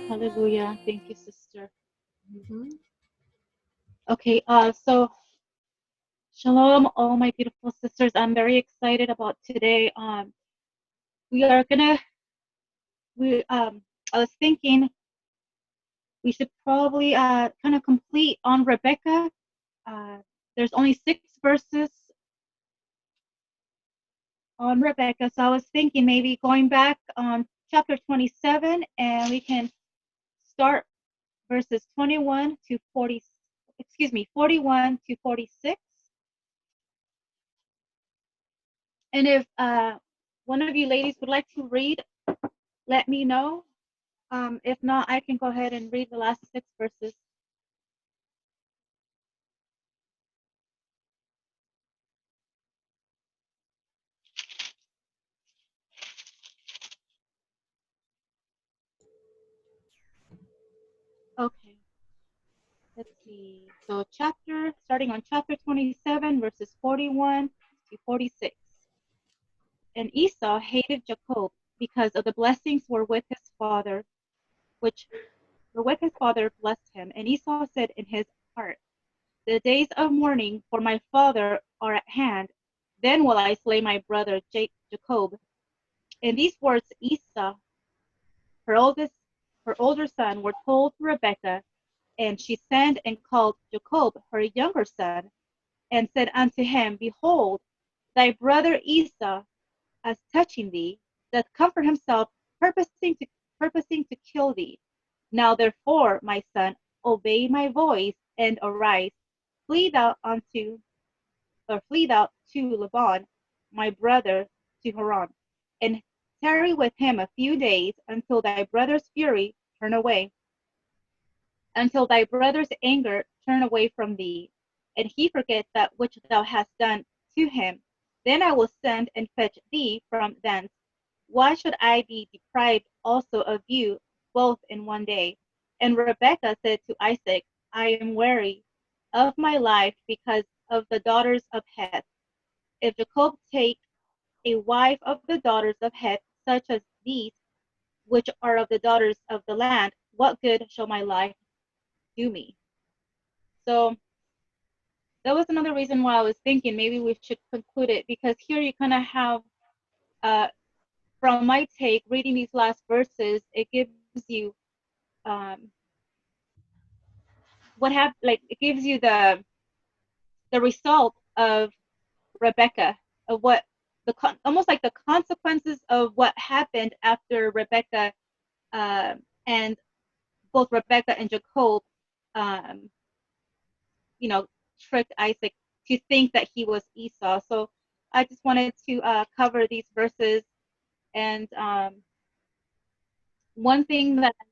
Hallelujah. Thank you, sister. Mm-hmm. Okay, so Shalom, all my beautiful sisters. I'm very excited about today. We are gonna I was thinking we should probably kind of complete on Rebecca. There's only 6 verses on Rebecca, so I was thinking maybe going back on chapter 27, and we can start verses 21 to 40. Excuse me, 41 to 46. And if one of you ladies would like to read, let me know. If not, I can go ahead and read the last 6 verses. Okay, let's see. So starting on chapter 27, verses 41 to 46. And Esau hated Jacob because of the blessings wherewith his father, which wherewith his father blessed him. And Esau said in his heart, the days of mourning for my father are at hand. Then will I slay my brother Jacob. And these words Esau, her older son, were told to Rebekah, and she sent and called Jacob, her younger son, and said unto him, behold, thy brother Esau, as touching thee, doth comfort himself, purposing to kill thee. Now therefore, my son, obey my voice, and arise, flee thou unto flee thou to Laban, my brother, to Haran, and tarry with him a few days until thy brother's fury turn away, until thy brother's anger turn away from thee, and he forget that which thou hast done to him. Then I will send and fetch thee from thence. Why should I be deprived also of you both in one day? And Rebekah said to Isaac, I am weary of my life because of the daughters of Heth. If Jacob take a wife of the daughters of Heth, such as these, which are of the daughters of the land, what good shall my life do me? So that was another reason why I was thinking maybe we should conclude it, because here you kind of have, uh, from my take, reading these last verses, it gives you what happened. Like it gives you the result of Rebecca, of what almost like the consequences of what happened after Rebecca and both Rebecca and Jacob, um, tricked Isaac to think that he was Esau. So I just wanted to cover these verses. And one thing that I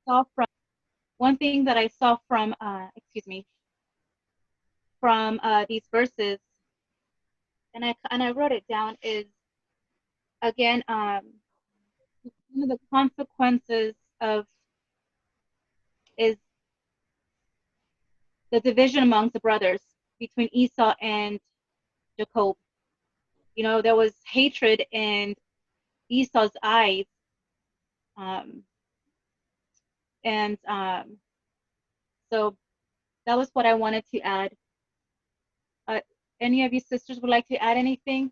saw from these verses, and I wrote it down, is again one of the consequences of is the division amongst the brothers between Esau and Jacob. There was hatred in Esau's eyes, um, and so that was what I wanted to add. Uh, any of you sisters would like to add anything?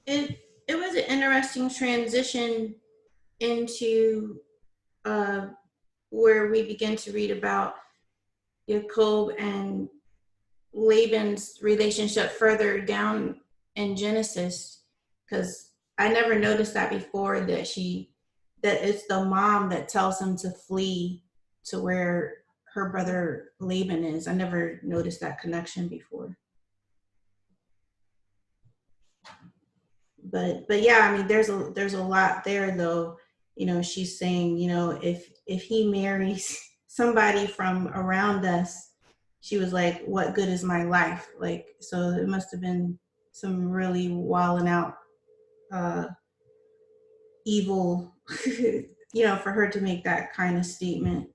It was an interesting transition into where we begin to read about Jacob and Laban's relationship further down in Genesis, because I never noticed that before, that it's the mom that tells him to flee to where her brother Laban is. I never noticed that connection before. But yeah, I mean, there's a lot there, though. She's saying, if he marries somebody from around us, she was like, what good is my life? Like, so it must have been some really wilding out evil for her to make that kind of statement.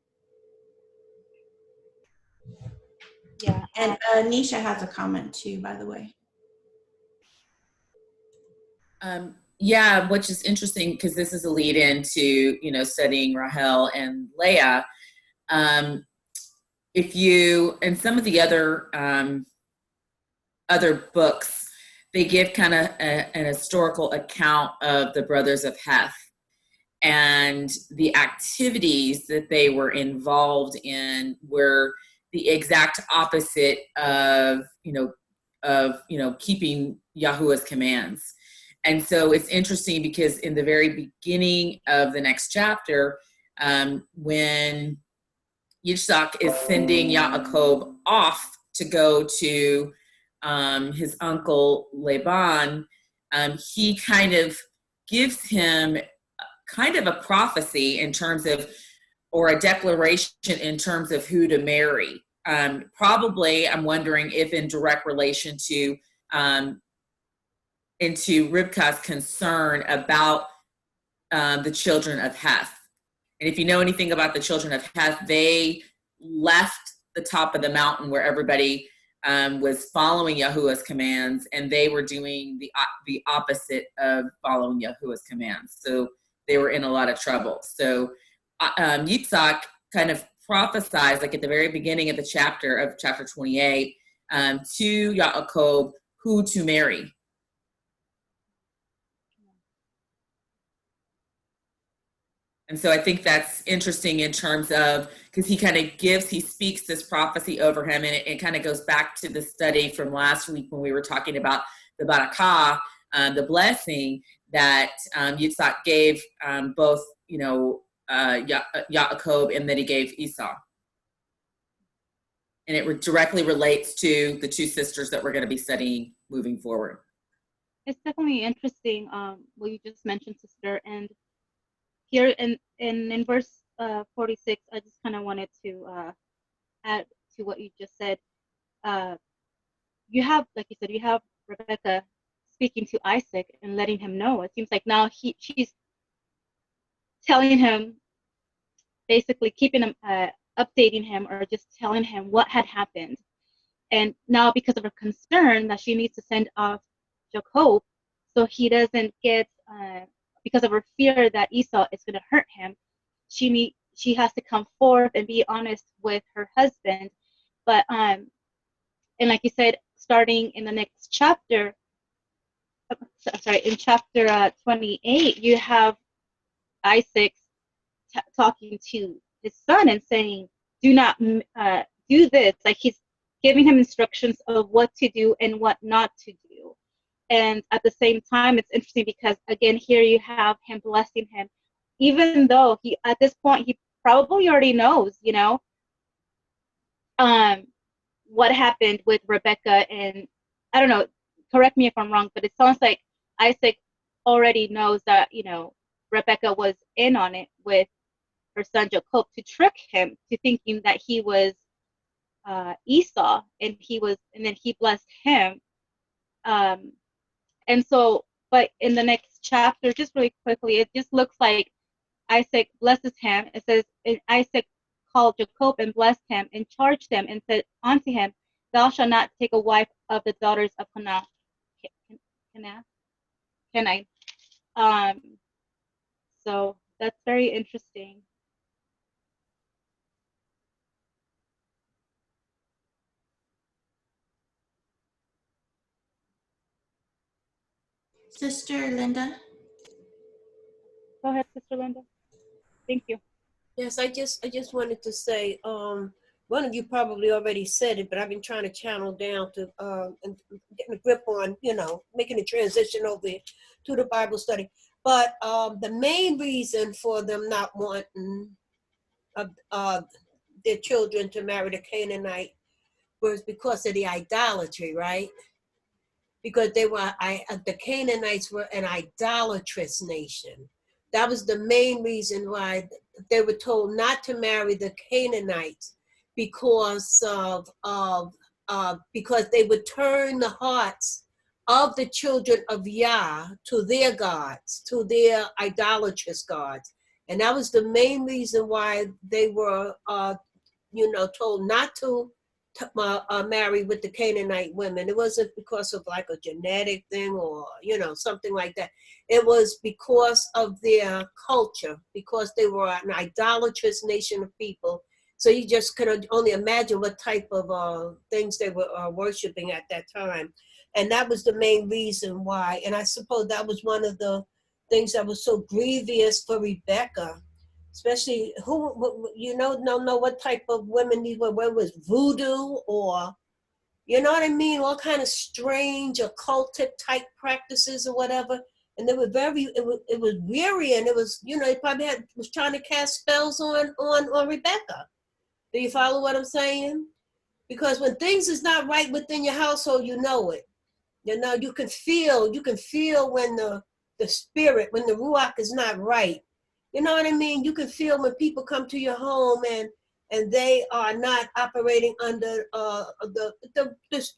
Yeah. And Nisha has a comment too, by the way. Yeah, which is interesting because this is a lead into, studying Rahel and Leah. If you, and some of the other books, they give kind of an historical account of the brothers of Heth and the activities that they were involved in were the exact opposite of keeping Yahuwah's commands. And so it's interesting because in the very beginning of the next chapter, when Yitzhak is sending Yaakov off to go to his uncle Laban, he kind of gives him kind of a prophecy in terms of, or a declaration in terms of who to marry. Probably, I'm wondering if in direct relation to into Rivka's concern about the children of Heth. And if you know anything about the children of Heth, they left the top of the mountain where everybody was following Yahuwah's commands, and they were doing the opposite of following Yahuwah's commands. So they were in a lot of trouble. So Yitzhak kind of prophesies, like at the very beginning of the chapter 28, to Yaakov who to marry. And so I think that's interesting in terms of, because he speaks this prophecy over him, and it kind of goes back to the study from last week when we were talking about the barakah, the blessing that Yitzhak gave both, Yaakov, and that he gave Esau. And it directly relates to the two sisters that we're going to be studying moving forward. It's definitely interesting what you just mentioned, sister. And here in verse 46, I just kind of wanted to add to what you just said. You have, like you said, you have Rebecca speaking to Isaac and letting him know. It seems like now she's telling him, basically keeping him, updating him, or just telling him what had happened. And now, because of her concern that she needs to send off Jacob, so he doesn't get, because of her fear that Esau is going to hurt him, she has to come forth and be honest with her husband. But and like you said, starting in the next chapter, in chapter 28, you have Isaac talking to his son and saying, do not do this. Like, he's giving him instructions of what to do and what not to do. And at the same time, it's interesting because, again, here you have him blessing him, even though he, at this point, he probably already knows, what happened with Rebecca. And I don't know, correct me if I'm wrong, but it sounds like Isaac already knows that, Rebecca was in on it with her son Jacob to trick him to thinking that he was Esau, and then he blessed him. And so, but in the next chapter, just really quickly, it just looks like Isaac blesses him. It says, and Isaac called Jacob and blessed him and charged him and said unto him, thou shalt not take a wife of the daughters of Canaan. So that's very interesting. Sister Linda. Go ahead, Sister Linda. Thank you. Yes, I just wanted to say, one of you probably already said it, but I've been trying to channel down to and getting a grip on, making a transition over to the Bible study. But the main reason for them not wanting their children to marry the Canaanite was because of the idolatry, right? Because the Canaanites were an idolatrous nation. That was the main reason why they were told not to marry the Canaanites, because because they would turn the hearts of the children of Yah to their gods, to their idolatrous gods. And that was the main reason why they were told not to marry with the Canaanite women. It wasn't because of like a genetic thing or, you know, something like that. It was because of their culture, because they were an idolatrous nation of people. So you just could only imagine what type of things they were worshiping at that time. And that was the main reason why. And I suppose that was one of the things that was so grievous for Rebecca, especially who, you know what type of women these were, whether it was voodoo or, you know what I mean, all kind of strange occultic type practices or whatever. And they were it was weary, and it was, you know, it probably was trying to cast spells on Rebecca. Do you follow what I'm saying? Because when things is not right within your household, you know it. You know, you can feel when the spirit, when the ruach is not right. You know what I mean? You can feel when people come to your home and they are not operating under the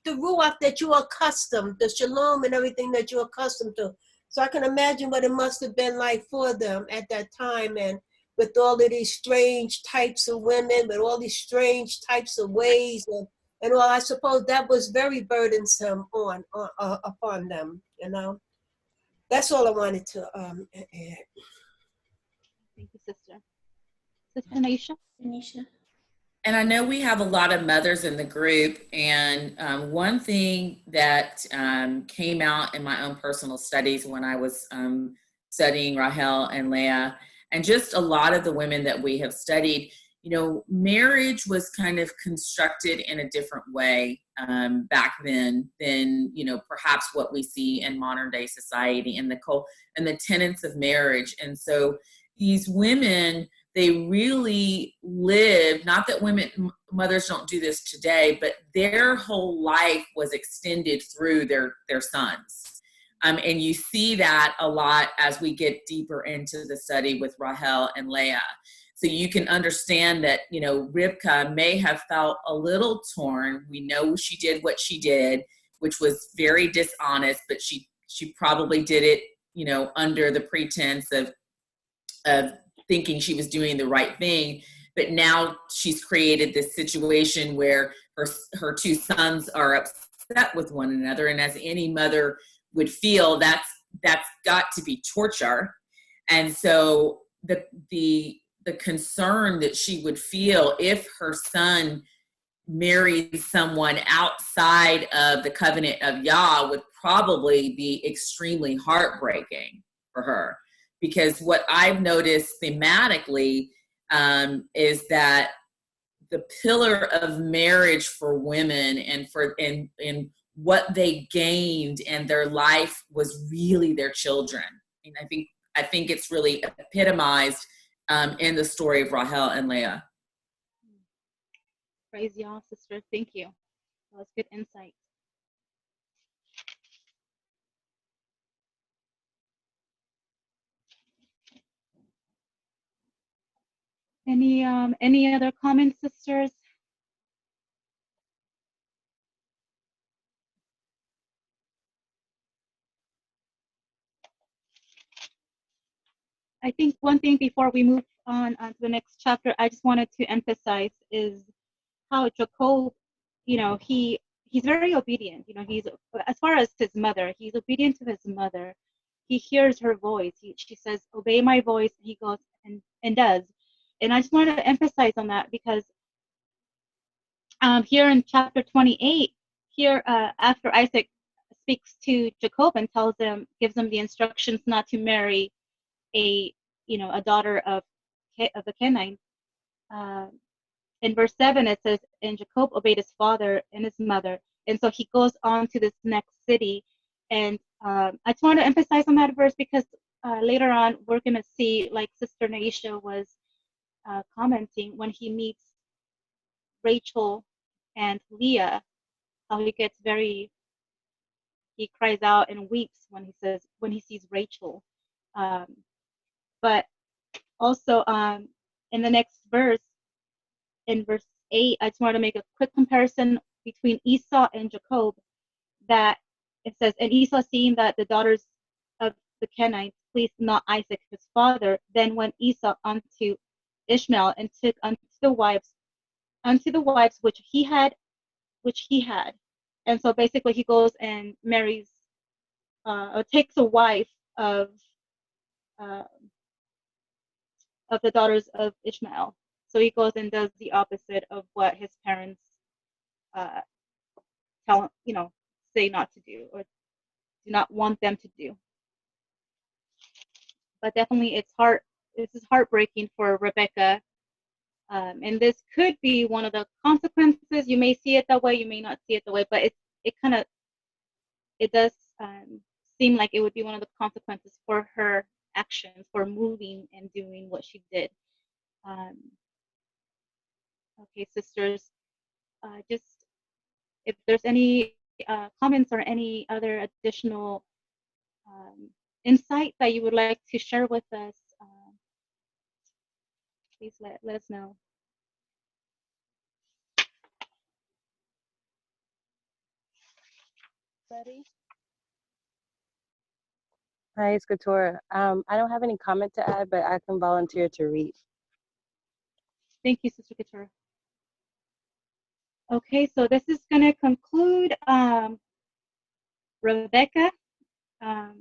ruach that you are accustomed, the shalom and everything that you're accustomed to. So I can imagine what it must have been like for them at that time, and with all of these strange types of women, with all these strange types of ways, and well, I suppose that was very burdensome upon them. You know, that's all I wanted to add. Thank you, sister. Sister Naisha? Anisha. And I know we have a lot of mothers in the group, and one thing that came out in my own personal studies when I was studying Rahel and Leah, and just a lot of the women that we have studied, you know, marriage was kind of constructed in a different way back then than, you know, perhaps what we see in modern day society and the tenets of marriage. And so these women, they really live, not that mothers don't do this today, but their whole life was extended through their sons. And you see that a lot as we get deeper into the study with Rahel and Leah. So you can understand that, you know, Rivka may have felt a little torn. We know she did what she did, which was very dishonest, but she probably did it, you know, under the pretense of thinking she was doing the right thing. But now she's created this situation where her two sons are upset with one another. And as any mother would feel, that's got to be torture. And so the concern that she would feel if her son married someone outside of the covenant of Yah would probably be extremely heartbreaking for her. Because what I've noticed thematically is that the pillar of marriage for women and what they gained and their life was really their children. And I think it's really epitomized in the story of Rahel and Leah. Praise y'all, sister. Thank you. That was good insight. Any other comments, sisters? I think one thing before we move on to the next chapter, I just wanted to emphasize is how Jacob, you know, he's very obedient. You know, he's, as far as his mother, he's obedient to his mother. He hears her voice. She says, "Obey my voice." He goes and does. And I just wanted to emphasize on that because here in chapter 28, here after Isaac speaks to Jacob and gives him the instructions not to marry a daughter of the Canaanites. In verse 7 it says, and Jacob obeyed his father and his mother, and so he goes on to this next city. And I just want to emphasize on that verse because later on we're going to see, like Sister Naisha was commenting, when he meets Rachel and Leah, how he cries out and weeps when he sees Rachel. But also in the next verse, in verse 8, I just want to make a quick comparison between Esau and Jacob. That it says, and Esau, seeing that the daughters of the Kenites pleased not Isaac his father, then went Esau unto Ishmael and took unto the wives which he had which he had. And so basically he goes and marries, or takes a wife of the daughters of Ishmael. So he goes and does the opposite of what his parents tell him, say not to do, or do not want them to do. But definitely this is heartbreaking for Rebecca. And this could be one of the consequences. You may see it that way, you may not see it that way, but it does seem like it would be one of the consequences for her actions, for moving and doing what she did. Okay, sisters, just if there's any comments or any other additional insight that you would like to share with us, please let us know. Ready? Hi, it's Katora. I don't have any comment to add, but I can volunteer to read. Thank you, Sister Katura. Okay, so this is going to conclude Rebecca. I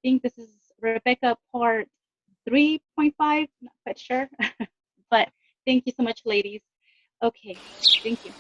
think this is Rebecca part 3.5, not quite sure. But thank you so much, ladies. Okay, thank you.